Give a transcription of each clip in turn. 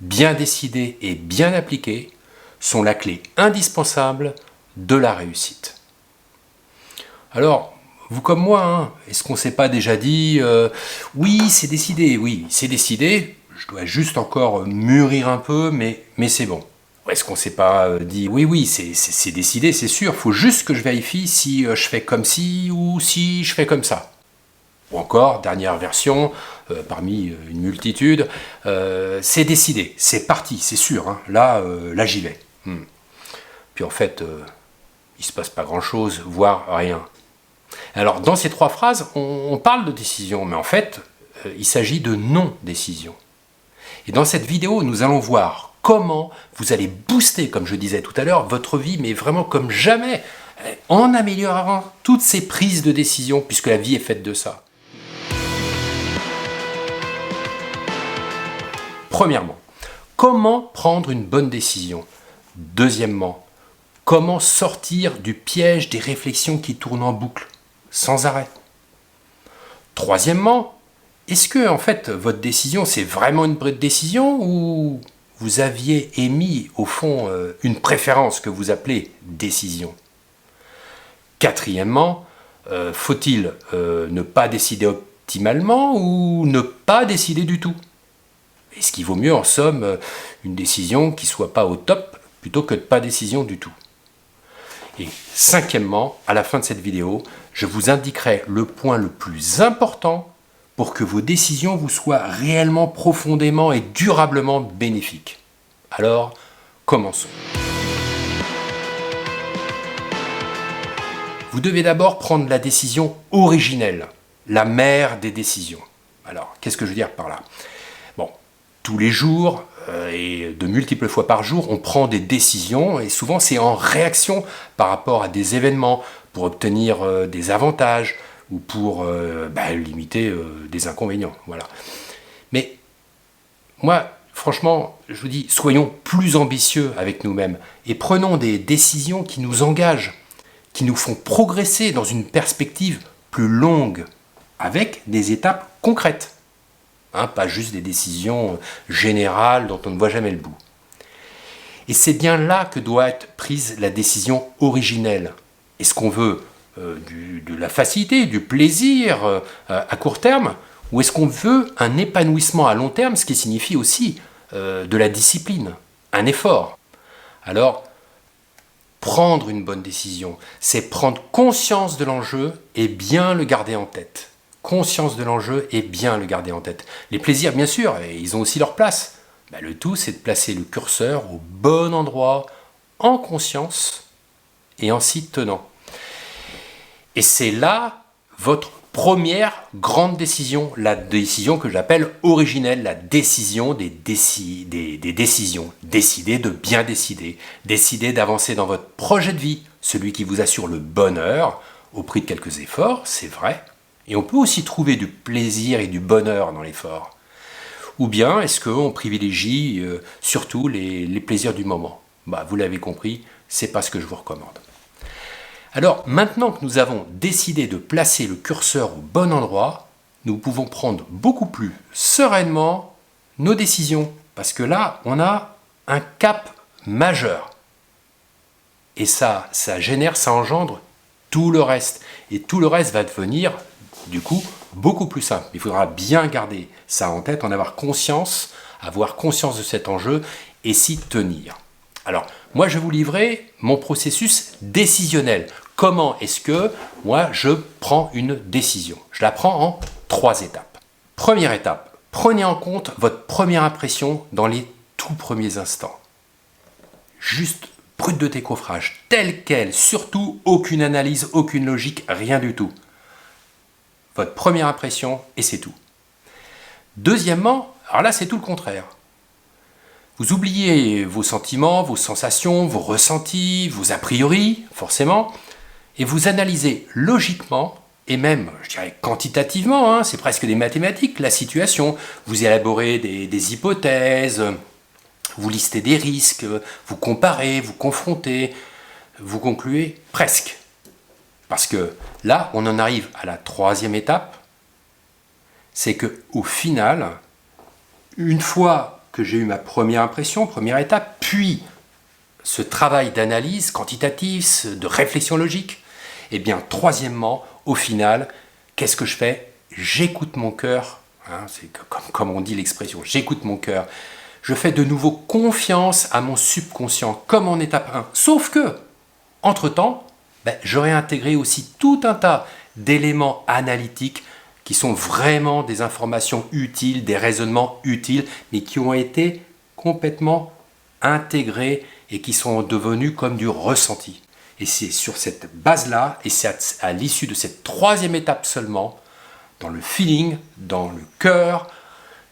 bien décidées et bien appliquées sont la clé indispensable de la réussite. Alors, vous comme moi, est-ce qu'on ne s'est pas déjà dit oui, c'est décidé, je dois juste encore mûrir un peu, mais c'est bon. Ou est-ce qu'on ne s'est pas dit oui, c'est décidé, c'est sûr, il faut juste que je vérifie si je fais comme ci ou si je fais comme ça. Ou encore, dernière version, parmi une multitude, c'est décidé, c'est parti, c'est sûr, là j'y vais. Puis en fait, il ne se passe pas grand-chose, voire rien. Alors, dans ces trois phrases, on parle de décision, mais en fait, il s'agit de non-décision. Et dans cette vidéo, nous allons voir comment vous allez booster, comme je disais tout à l'heure, votre vie, mais vraiment comme jamais, en améliorant toutes ces prises de décision, puisque la vie est faite de ça. Premièrement, comment prendre une bonne décision? Deuxièmement, comment sortir du piège des réflexions qui tournent en boucle, sans arrêt? Troisièmement, est-ce que en fait votre décision c'est vraiment une vraie décision ou vous aviez émis au fond une préférence que vous appelez décision? Quatrièmement, faut-il ne pas décider optimalement ou ne pas décider du tout? Est-ce qu'il vaut mieux en somme une décision qui ne soit pas au top plutôt que de pas décision du tout? Et cinquièmement, à la fin de cette vidéo, je vous indiquerai le point le plus important pour que vos décisions vous soient réellement profondément et durablement bénéfiques. Alors, commençons. Vous devez d'abord prendre la décision originelle, la mère des décisions. Alors, qu'est-ce que je veux dire par là? Bon, tous les jours et de multiples fois par jour, on prend des décisions et souvent c'est en réaction par rapport à des événements pour obtenir des avantages ou pour limiter des inconvénients. Voilà. Mais moi, franchement, je vous dis, soyons plus ambitieux avec nous-mêmes et prenons des décisions qui nous engagent, qui nous font progresser dans une perspective plus longue, avec des étapes concrètes. Pas juste des décisions générales dont on ne voit jamais le bout. Et c'est bien là que doit être prise la décision originelle. Est-ce qu'on veut de la facilité, du plaisir à court terme, ou est-ce qu'on veut un épanouissement à long terme, ce qui signifie aussi de la discipline, un effort? Alors, prendre une bonne décision, c'est prendre conscience de l'enjeu et bien le garder en tête. Conscience de l'enjeu et bien le garder en tête. Les plaisirs, bien sûr, ils ont aussi leur place. Le tout, c'est de placer le curseur au bon endroit, en conscience et en s'y tenant. Et c'est là votre première grande décision, la décision que j'appelle originelle, la décision des décisions. Décider de bien décider, décider d'avancer dans votre projet de vie, celui qui vous assure le bonheur, au prix de quelques efforts, c'est vrai. Et on peut aussi trouver du plaisir et du bonheur dans l'effort. Ou bien est-ce qu'on privilégie surtout les plaisirs du moment? Vous l'avez compris, c'est pas ce que je vous recommande. Alors maintenant que nous avons décidé de placer le curseur au bon endroit, nous pouvons prendre beaucoup plus sereinement nos décisions. Parce que là, on a un cap majeur. Et ça engendre tout le reste. Et tout le reste va devenir du coup beaucoup plus simple. Il faudra bien garder ça en tête, en avoir conscience de cet enjeu et s'y tenir. Alors, moi, je vais vous livrer mon processus décisionnel. Comment est-ce que moi, je prends une décision? Je la prends en 3 étapes. Première étape, prenez en compte votre première impression dans les tout premiers instants. Juste brut de décoffrage, tel quel, surtout aucune analyse, aucune logique, rien du tout. Votre première impression et c'est tout. Deuxièmement, alors là c'est tout le contraire. Vous oubliez vos sentiments, vos sensations, vos ressentis, vos a priori, forcément, et vous analysez logiquement et même, je dirais quantitativement, c'est presque des mathématiques, la situation. Vous élaborez des hypothèses, vous listez des risques, vous comparez, vous confrontez, vous concluez presque. Parce que là, on en arrive à la 3e étape, c'est qu'au final, une fois que j'ai eu ma première impression, première étape, puis ce travail d'analyse quantitative, de réflexion logique, et bien troisièmement, au final, qu'est-ce que je fais? J'écoute mon cœur, hein, c'est comme on dit l'expression, j'écoute mon cœur. Je fais de nouveau confiance à mon subconscient, comme en étape 1. Sauf que, entre-temps, j'aurais intégré aussi tout un tas d'éléments analytiques qui sont vraiment des informations utiles, des raisonnements utiles, mais qui ont été complètement intégrés et qui sont devenus comme du ressenti. Et c'est sur cette base-là, et c'est à l'issue de cette troisième étape seulement, dans le feeling, dans le cœur,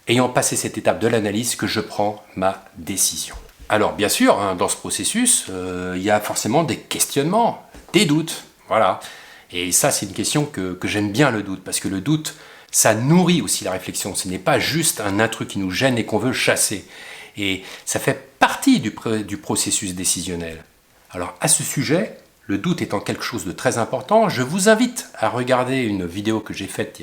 ayant passé cette étape de l'analyse, que je prends ma décision. Alors bien sûr, hein, dans ce processus, il y a forcément des questionnements, des doutes, voilà. Et ça, c'est une question que j'aime bien, le doute, parce que le doute, ça nourrit aussi la réflexion. Ce n'est pas juste un intrus qui nous gêne et qu'on veut chasser. Et ça fait partie du processus décisionnel. Alors à ce sujet, le doute étant quelque chose de très important, je vous invite à regarder une vidéo que j'ai faite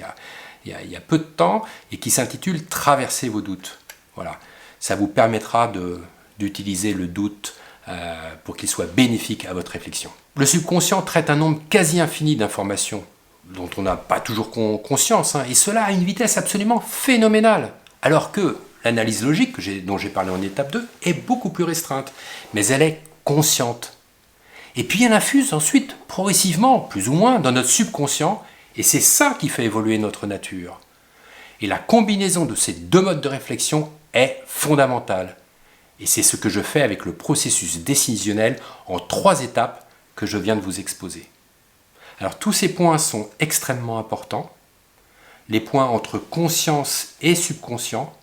il y a peu de temps et qui s'intitule « Traverser vos doutes ». Voilà, ça vous permettra d'utiliser le doute pour qu'il soit bénéfique à votre réflexion. Le subconscient traite un nombre quasi infini d'informations dont on n'a pas toujours conscience, hein, et cela à une vitesse absolument phénoménale, alors que l'analyse logique dont j'ai parlé en étape 2 est beaucoup plus restreinte, mais elle est consciente. Et puis elle infuse ensuite progressivement, plus ou moins, dans notre subconscient, et c'est ça qui fait évoluer notre nature. Et la combinaison de ces deux modes de réflexion est fondamentale. Et c'est ce que je fais avec le processus décisionnel en 3 étapes que je viens de vous exposer. Alors tous ces points sont extrêmement importants, les points entre conscience et subconscient,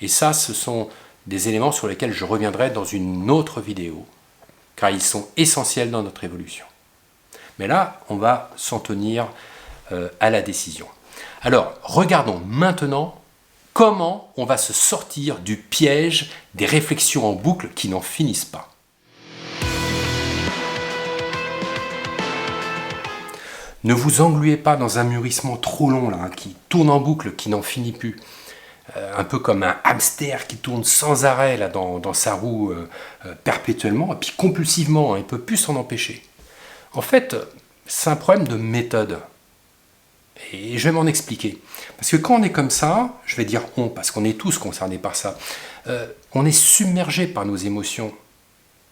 et ça, ce sont des éléments sur lesquels je reviendrai dans une autre vidéo, car ils sont essentiels dans notre évolution. Mais là, on va s'en tenir à la décision. Alors, regardons maintenant comment on va se sortir du piège des réflexions en boucle qui n'en finissent pas. Ne vous engluez pas dans un mûrissement trop long, là, qui tourne en boucle, qui n'en finit plus. Un peu comme un hamster qui tourne sans arrêt là, dans sa roue perpétuellement, et puis compulsivement, il ne peut plus s'en empêcher. En fait, c'est un problème de méthode. Et je vais m'en expliquer. Parce que quand on est comme ça, je vais dire on, parce qu'on est tous concernés par ça, on est submergé par nos émotions.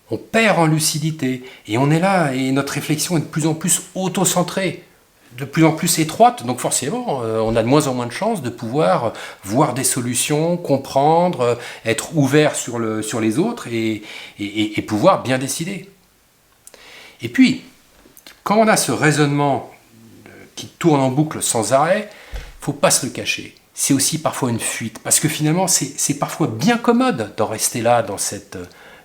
On perd en lucidité, et on est là, et notre réflexion est de plus en plus auto-centrée, de plus en plus étroite, donc forcément, on a de moins en moins de chances de pouvoir voir des solutions, comprendre, être ouvert sur les autres, et pouvoir bien décider. Et puis, quand on a ce raisonnement qui tourne en boucle sans arrêt, il ne faut pas se le cacher. C'est aussi parfois une fuite, parce que finalement, c'est parfois bien commode d'en rester là, dans cette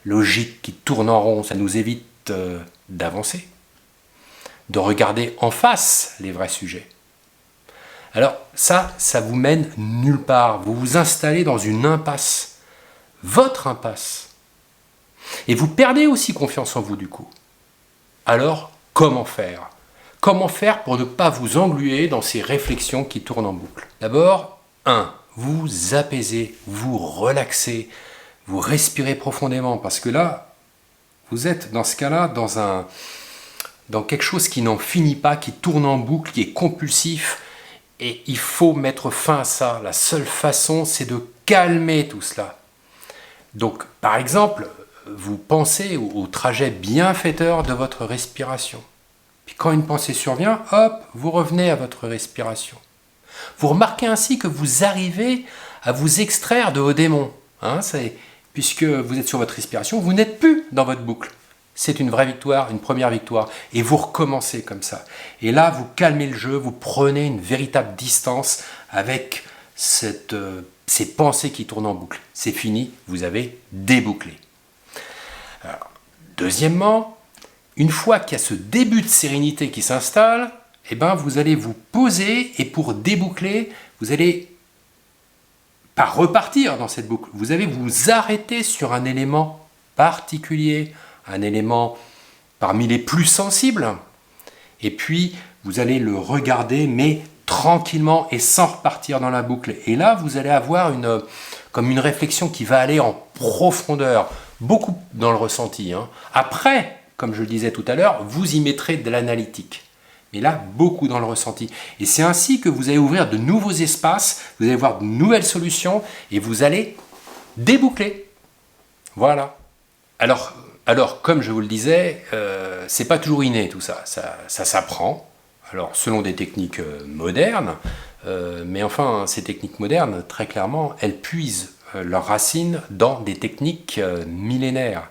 logique qui tourne en rond. Ça nous évite d'avancer, de regarder en face les vrais sujets. Alors ça vous mène nulle part. Vous vous installez dans une impasse, votre impasse. Et vous perdez aussi confiance en vous du coup. Alors, comment faire ? Comment faire pour ne pas vous engluer dans ces réflexions qui tournent en boucle ? D'abord, 1. Vous apaisez, vous relaxez, vous respirez profondément, parce que là, vous êtes dans ce cas-là dans quelque chose qui n'en finit pas, qui tourne en boucle, qui est compulsif, et il faut mettre fin à ça. La seule façon, c'est de calmer tout cela. Donc, par exemple, vous pensez au trajet bienfaiteur de votre respiration. Puis quand une pensée survient, hop, vous revenez à votre respiration. Vous remarquez ainsi que vous arrivez à vous extraire de vos démons. Puisque vous êtes sur votre respiration, vous n'êtes plus dans votre boucle. C'est une vraie victoire, une première victoire. Et vous recommencez comme ça. Et là, vous calmez le jeu, vous prenez une véritable distance avec ces pensées qui tournent en boucle. C'est fini, vous avez débouclé. Alors, deuxièmement, une fois qu'il y a ce début de sérénité qui s'installe, vous allez vous poser, et pour déboucler, vous allez pas repartir dans cette boucle. Vous allez vous arrêter sur un élément particulier, un élément parmi les plus sensibles, et puis vous allez le regarder, mais tranquillement et sans repartir dans la boucle. Et là, vous allez avoir comme une réflexion qui va aller en profondeur, beaucoup dans le ressenti. Après, comme je le disais tout à l'heure, vous y mettrez de l'analytique. Mais là, beaucoup dans le ressenti. Et c'est ainsi que vous allez ouvrir de nouveaux espaces, vous allez voir de nouvelles solutions et vous allez déboucler. Voilà. Alors comme je vous le disais, c'est pas toujours inné tout ça. Ça s'apprend. Alors, selon des techniques modernes, mais enfin, ces techniques modernes, très clairement, elles puisent leurs racines dans des techniques millénaires.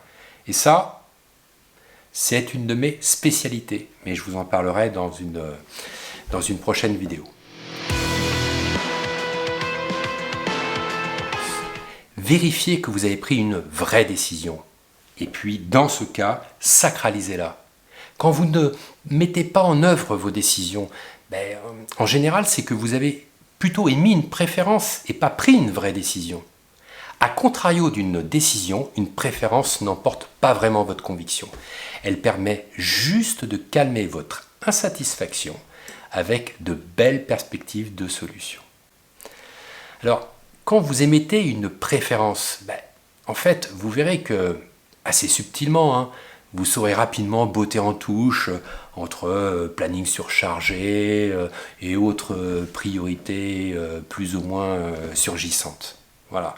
Et ça, c'est une de mes spécialités, mais je vous en parlerai dans une prochaine vidéo. Vérifiez que vous avez pris une vraie décision. Et puis, dans ce cas, sacralisez-la. Quand vous ne mettez pas en œuvre vos décisions, en général, c'est que vous avez plutôt émis une préférence et pas pris une vraie décision. A contrario d'une décision, une préférence n'emporte pas vraiment votre conviction. Elle permet juste de calmer votre insatisfaction avec de belles perspectives de solution. Alors, quand vous émettez une préférence, en fait, vous verrez que, assez subtilement, vous saurez rapidement botter en touche entre planning surchargé et autres priorités plus ou moins surgissantes. Voilà.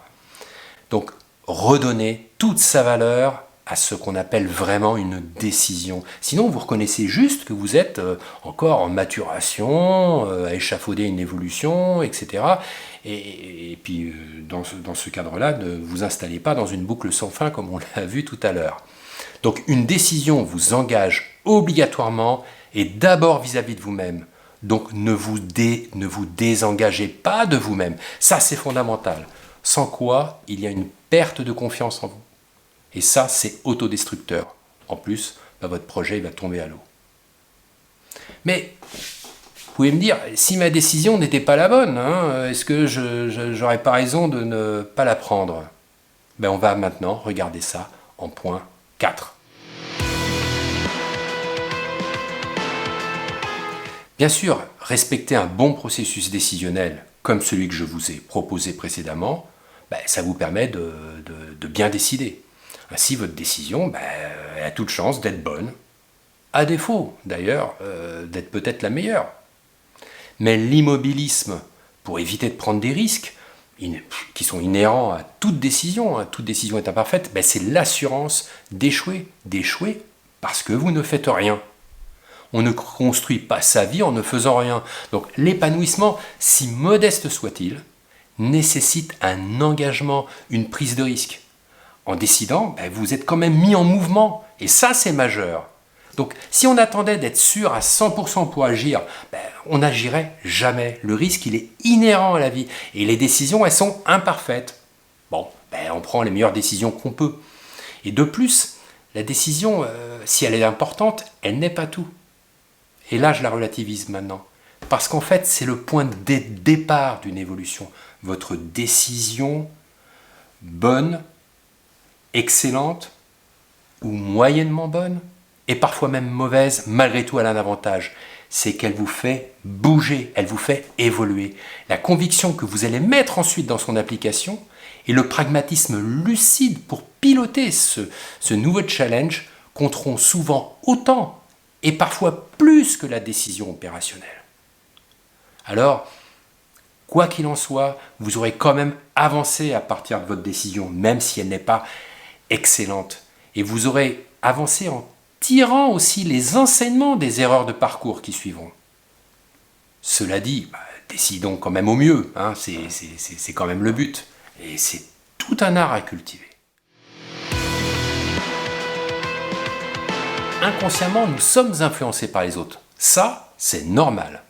Donc, redonnez toute sa valeur à ce qu'on appelle vraiment une décision. Sinon, vous reconnaissez juste que vous êtes encore en maturation, à échafauder une évolution, etc. Et puis, dans ce cadre-là, ne vous installez pas dans une boucle sans fin, comme on l'a vu tout à l'heure. Donc, une décision vous engage obligatoirement et d'abord vis-à-vis de vous-même. Donc, ne vous désengagez pas de vous-même. Ça, c'est fondamental. Sans quoi, il y a une perte de confiance en vous. Et ça, c'est autodestructeur. En plus, votre projet va tomber à l'eau. Mais, vous pouvez me dire, si ma décision n'était pas la bonne, est-ce que je n'aurais pas raison de ne pas la prendre? On va maintenant regarder ça en point 4. Bien sûr, respecter un bon processus décisionnel, comme celui que je vous ai proposé précédemment, ça vous permet de bien décider. Ainsi, votre décision elle a toute chance d'être bonne, à défaut d'ailleurs d'être peut-être la meilleure. Mais l'immobilisme, pour éviter de prendre des risques, qui sont inhérents à toute décision est imparfaite, c'est l'assurance d'échouer parce que vous ne faites rien. On ne construit pas sa vie en ne faisant rien. Donc l'épanouissement, si modeste soit-il, nécessite un engagement, une prise de risque. En décidant, vous êtes quand même mis en mouvement, et ça c'est majeur. Donc si on attendait d'être sûr à 100% pour agir, on n'agirait jamais. Le risque, il est inhérent à la vie, et les décisions, elles sont imparfaites. On prend les meilleures décisions qu'on peut. Et de plus, la décision, si elle est importante, elle n'est pas tout. Et là, je la relativise maintenant. Parce qu'en fait, c'est le point de départ d'une évolution. Votre décision, bonne, excellente ou moyennement bonne, et parfois même mauvaise, malgré tout elle a un avantage, c'est qu'elle vous fait bouger, elle vous fait évoluer. La conviction que vous allez mettre ensuite dans son application et le pragmatisme lucide pour piloter ce nouveau challenge compteront souvent autant et parfois plus que la décision opérationnelle. Alors, quoi qu'il en soit, vous aurez quand même avancé à partir de votre décision, même si elle n'est pas excellente. Et vous aurez avancé en tirant aussi les enseignements des erreurs de parcours qui suivront. Cela dit, décidons quand même au mieux, c'est quand même le but. Et c'est tout un art à cultiver. Inconsciemment, nous sommes influencés par les autres. Ça, c'est normal.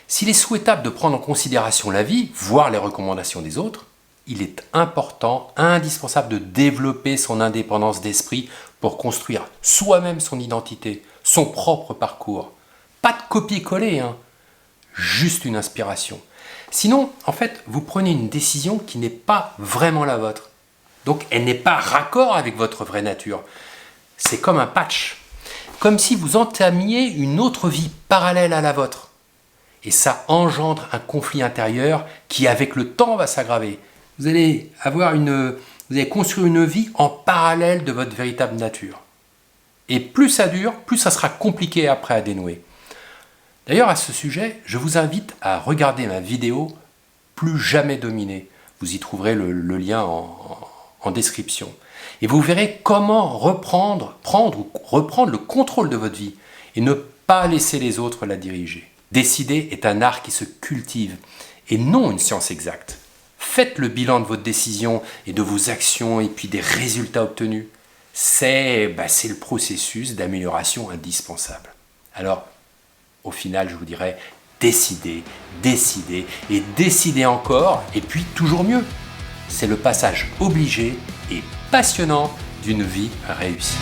S'il est souhaitable de prendre en considération la vie, voire les recommandations des autres, il est important, indispensable de développer son indépendance d'esprit pour construire soi-même son identité, son propre parcours. Pas de copier-coller, juste une inspiration. Sinon, en fait, vous prenez une décision qui n'est pas vraiment la vôtre. Donc, elle n'est pas raccord avec votre vraie nature. C'est comme un patch. Comme si vous entamiez une autre vie parallèle à la vôtre. Et ça engendre un conflit intérieur qui, avec le temps, va s'aggraver. vous allez construire une vie en parallèle de votre véritable nature. Et plus ça dure, plus ça sera compliqué après à dénouer. D'ailleurs, à ce sujet, je vous invite à regarder ma vidéo « Plus jamais dominer ». Vous y trouverez le lien en description. Et vous verrez comment reprendre le contrôle de votre vie et ne pas laisser les autres la diriger. Décider est un art qui se cultive et non une science exacte. Faites le bilan de votre décision et de vos actions et puis des résultats obtenus. C'est le processus d'amélioration indispensable. Alors, au final, je vous dirais, décidez, décidez et décidez encore et puis toujours mieux. C'est le passage obligé et passionnant d'une vie réussie.